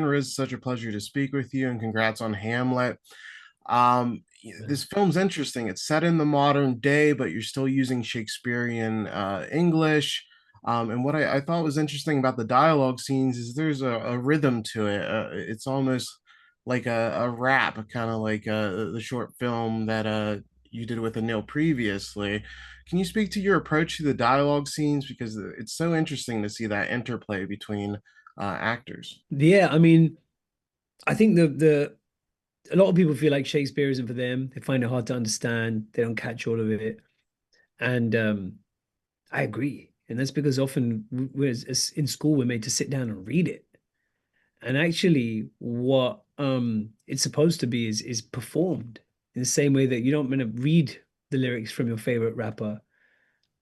Riz, such a pleasure to speak with you, and congrats on Hamlet. Um, this film's interesting. It's set in the modern day, but you're still using Shakespearean English. And what I thought was interesting about the dialogue scenes is there's a rhythm to it. It's almost like a rap, kind of like the short film that you did with Aneil previously. Can you speak to your approach to the dialogue scenes? Because it's so interesting to see that interplay between actors. Yeah, I mean, I think the a lot of people feel like Shakespeare isn't for them. They find it hard to understand. They don't catch all of it. And I agree. And that's because often in school we're made to sit down and read it. And actually what it's supposed to be is performed in the same way that you don't want to read the lyrics from your favorite rapper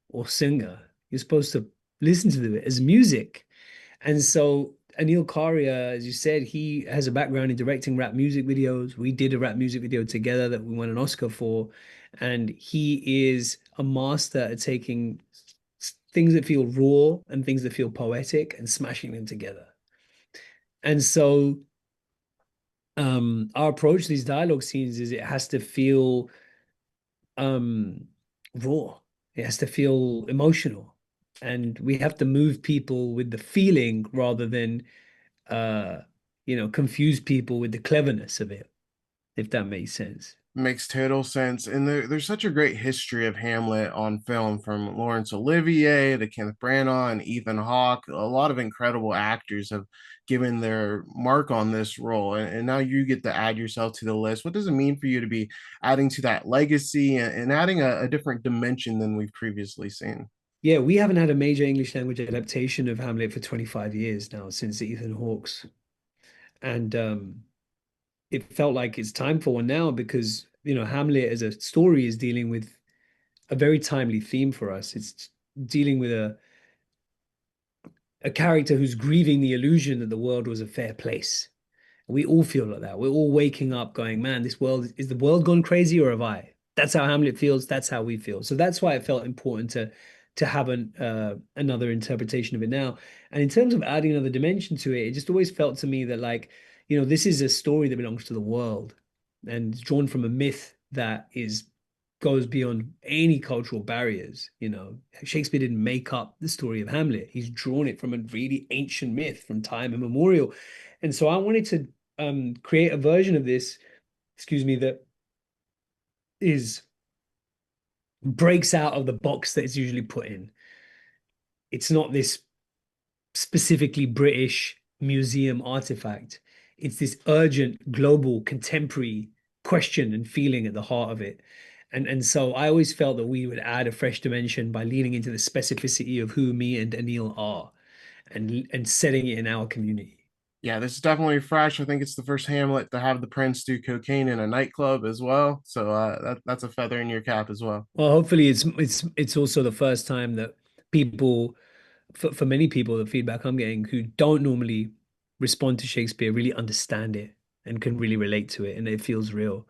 or singer. You're supposed to listen to it as music. And so Aneil Karia, as you said, he has a background in directing rap music videos. We did a rap music video together that we won an Oscar for. And he is a master at taking things that feel raw and things that feel poetic and smashing them together. And so our approach to these dialogue scenes is it has to feel um raw. It has to feel emotional. And we have to move people with the feeling rather than uh, confuse people with the cleverness of it, if that makes sense. Makes total sense. And there's such a great history of Hamlet on film from Laurence Olivier to Kenneth Branagh and Ethan Hawke. A lot of incredible actors have given their mark on this role. And now you get to add yourself to the list. What does it mean for you to be adding to that legacy and adding a different dimension than we've previously seen? Yeah, we haven't had a major English language adaptation of Hamlet for 25 years now since Ethan Hawke's. And it felt like it's time for one now because, Hamlet as a story is dealing with a very timely theme for us. It's dealing with a character who's grieving the illusion that the world was a fair place. We all feel like that. We're all waking up going, man, this world is the world gone crazy or have I? That's how Hamlet feels. That's how we feel. So that's why it felt important to have another interpretation of it now. And in terms of adding another dimension to it, it just always felt to me that like, this is a story that belongs to the world and it's drawn from a myth that is goes beyond any cultural barriers. Shakespeare didn't make up the story of Hamlet. He's drawn it from a really ancient myth from time immemorial. And so I wanted to create a version of this, excuse me, that is breaks out of the box that it's usually put in. It's not this specifically British museum artifact. It's this urgent, global, contemporary question and feeling at the heart of it. And so I always felt that we would add a fresh dimension by leaning into the specificity of who me and Aneil are and setting it in our community. Yeah, this is definitely fresh. I think it's the first Hamlet to have the prince do cocaine in a nightclub as well. So that's a feather in your cap as well. Well, hopefully it's also the first time that people for many people, the feedback I'm getting who don't normally respond to Shakespeare really understand it and can really relate to it, and it feels real.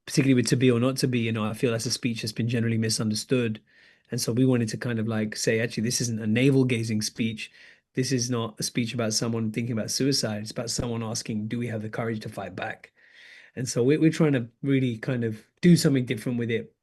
Particularly with To Be or Not to Be, I feel that's a speech that's been generally misunderstood. And so we wanted to kind of like say, actually, this isn't a navel-gazing speech. This is not a speech about someone thinking about suicide. It's about someone asking, do we have the courage to fight back? And so we're trying to really kind of do something different with it